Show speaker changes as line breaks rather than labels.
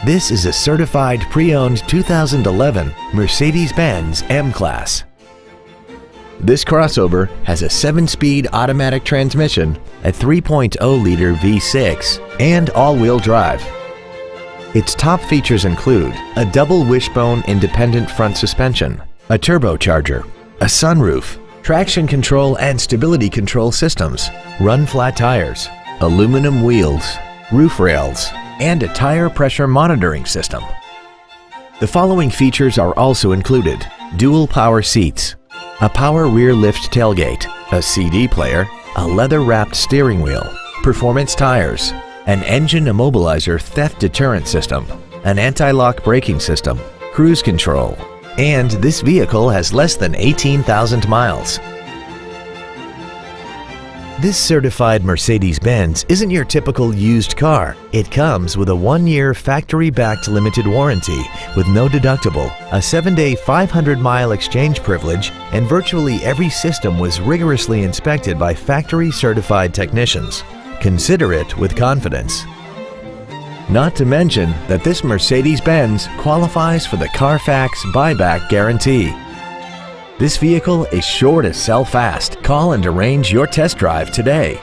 This is a certified pre-owned 2011 Mercedes-Benz M-Class. This crossover has a 7-speed automatic transmission, a 3.0-liter V6, and all-wheel drive. Its top features include a double wishbone independent front suspension, a turbocharger, a sunroof, traction control and stability control systems, run-flat tires, aluminum wheels, roof rails, and a tire pressure monitoring system. The following features are also included: dual power seats, a power rear lift tailgate, a CD player, a leather-wrapped steering wheel, performance tires, an engine immobilizer theft deterrent system, an anti-lock braking system, cruise control, and this vehicle has less than 18,000 miles. This certified Mercedes-Benz isn't your typical used car. It comes with a 1-year factory-backed limited warranty with no deductible, a 7-day 500-mile exchange privilege, and virtually every system was rigorously inspected by factory-certified technicians. Consider it with confidence. Not to mention that this Mercedes-Benz qualifies for the Carfax buyback guarantee. This vehicle is sure to sell fast. Call and arrange your test drive today.